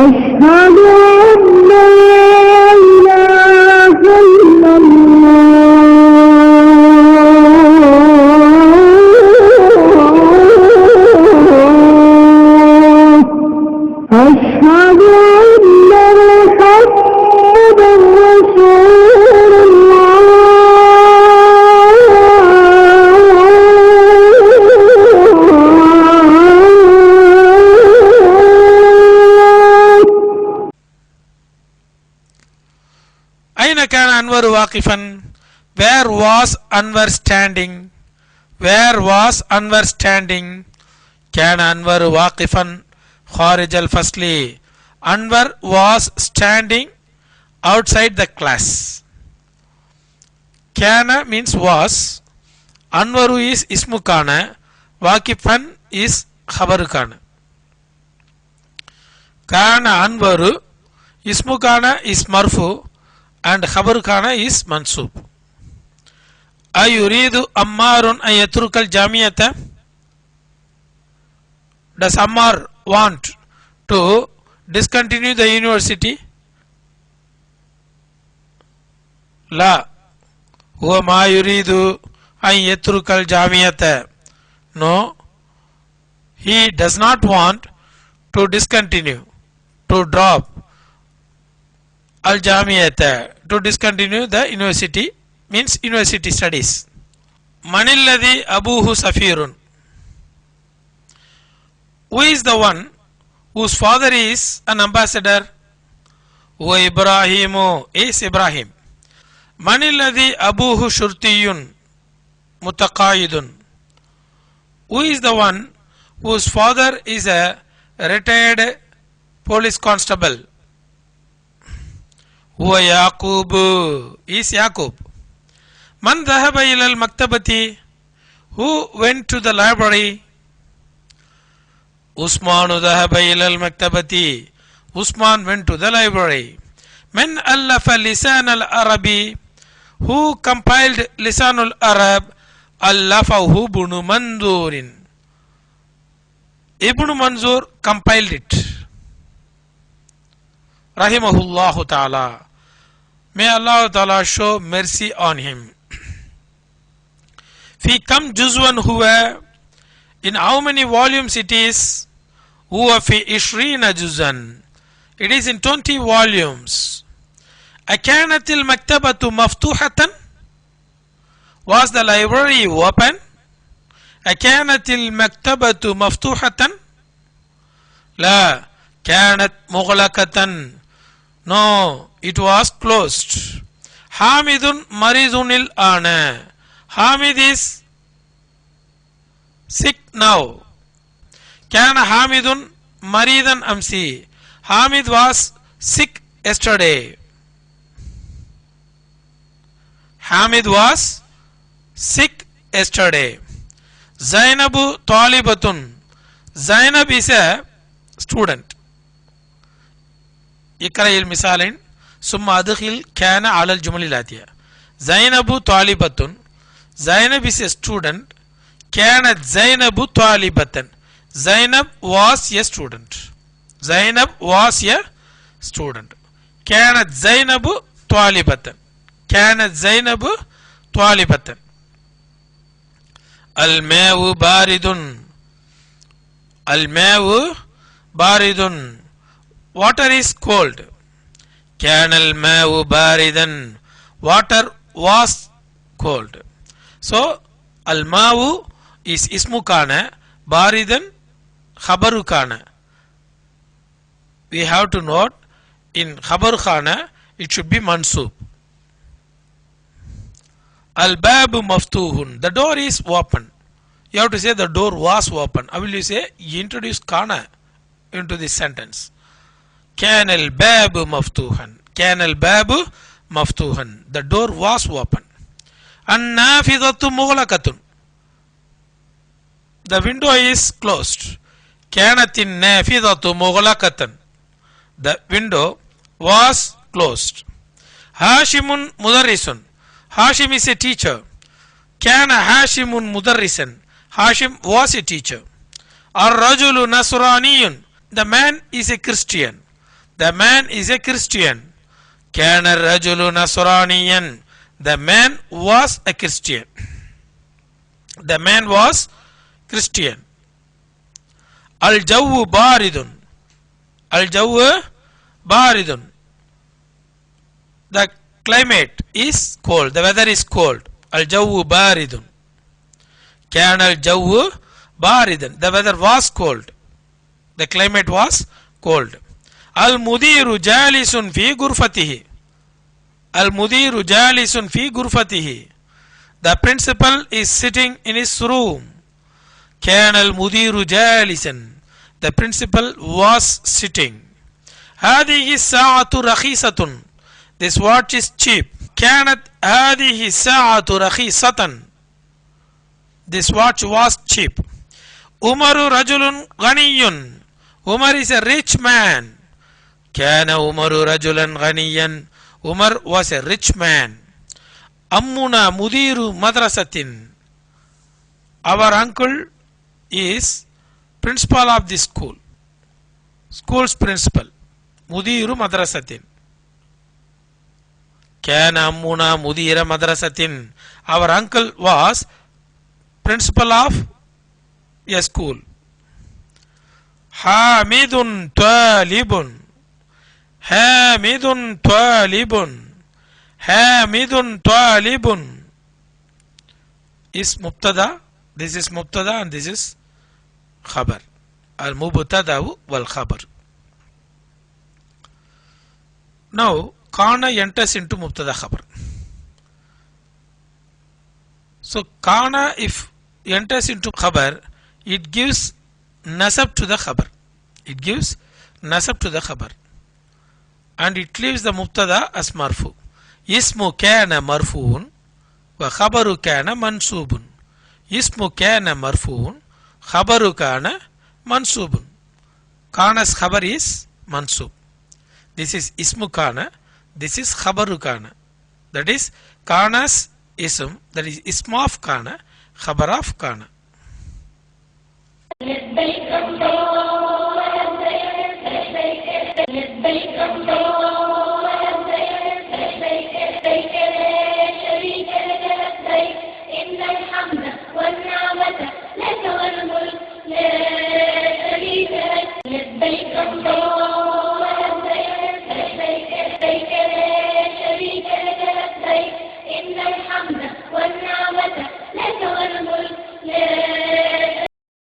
أشهد أن لا إله إلا الله أشهد أن محمدا رسول الله أين كان أنور واقفا? Where was Anwar standing? Where was Anwar standing? كان أنور واقفا خارج الفصل. Anwar was standing outside the class. Kana means was. Anwaru is ismu kana. Waqifan is khabaru kana. Kana Anwaru ismu kana is marfu and khabaru kana is mansub. Ayuridu Ammarun an yatruka al-jamiyata? Does Ammar want to discontinue the university? La. Huwa ma yuridu an yatruka al-jamiyata. No, he does not want to discontinue, to drop al-jamiyata, to discontinue the university, means university studies. Manilladhi abuhu safirun? Who is the one whose father is an ambassador? Huwa Ibrahimu, is Ibrahim. Manilladhi abuhu shurtiyun mutaqaidun? Who is the one whose father is a retired police constable? Huwa Yaqub, is Yaqub. Man dhahaba ila al-maktabati? Who went to the library? Usmanu dhahaba ila al-maktabati. Usman went to the library. Man allafa lisan al-arabi? Who compiled lisan al-arab? Allafahu ibn Manzurin. Ibn Manzur compiled it. Rahimahullah ta'ala. May Allah ta'ala show mercy on him. Fi kam juzwan huwa? In how many volumes it is? Huwa fi 20 juzan. It is in 20 volumes. Akanat al-maktabatu maftuhatan? Was the library open? أكانت المكتبة مفتوحة؟ لا، كانت مغلقة. No, it was closed. حامد مريض الآن. Hamid is sick now. كان حامد مريضا أمسي. Hamid was sick yesterday. Hamid was sick yesterday. Zainabu talibatun. Zainab is a student. اقرأ المثالين ثم أدخل كان على الجمل الآتية. زينب طالبة. Zainab is a student. كانت زينب طالبة. Zainab was a student. Zainab was a student. كانت زينب طالبة. كانت زينب طالبة. الماء بارد. الماء بارد. Water is cold. كان الماء باردا. Water was cold. So الماء is اسم كان. باردا خبر كان. We have to note in خبر كان it should be mansub. Al-babu maftuhun. The door is open. You have to say the door was open. How will you say? You introduce kana into this sentence. Kan al-babu maftuhan. Kan al-babu maftuhan. The door was open. An-nafidatu mughlaqatun. The window is closed. Kanat an-nafidatu mughlaqatan. The window was closed. Hashimun mudarrisun. Hashim is a teacher. Kana Hashimun mudarrisan. Hashim was a teacher. Ar-rajulu nasraniyun. The man is a Christian. The man is a Christian. كان الرجل نصرانيا. The man was a Christian. The man was Christian. الجو بارد. الجو بارد. The climate is cold. The weather is cold. الجو بارد. كان الجو باردا. The weather was cold. The climate was cold. المدير جالس في غرفته. المدير جالس في غرفته. The principal is sitting in his room. كان المدير جالسا. The principal was sitting. هذه الساعة رخيصة. This watch is cheap. كانت هذه الساعة رخيصة. This watch was cheap. عمر رجل غني. Umar is a rich man. كان عمر رجلا غنيا. Umar was a rich man. أمنا مدير مدرسة. Our uncle is principal of the school. School's principal. مدير مدرسة. كان أمنا مدير مدرسة. Our uncle was principal of a school. حامد طالب. حامد طالب. حامد طالب is مبتدا. This is مبتدا and this is خبر. المبتدا والخبر. Now Kana enters into mubtada khabar. So Kana, if enters into khabar, it gives nasab to the khabar. It gives nasab to the khabar. And it leaves the mubtada as marfu. Ismu kana marfuun wa khabaru kana mansubun. Ismu kana marfuun, khabaru kana mansubun. Kana's khabar is mansub. This is ismu kana. This is khabaru kana. That is Kana's ism. That is ism of kana, khabar of kana.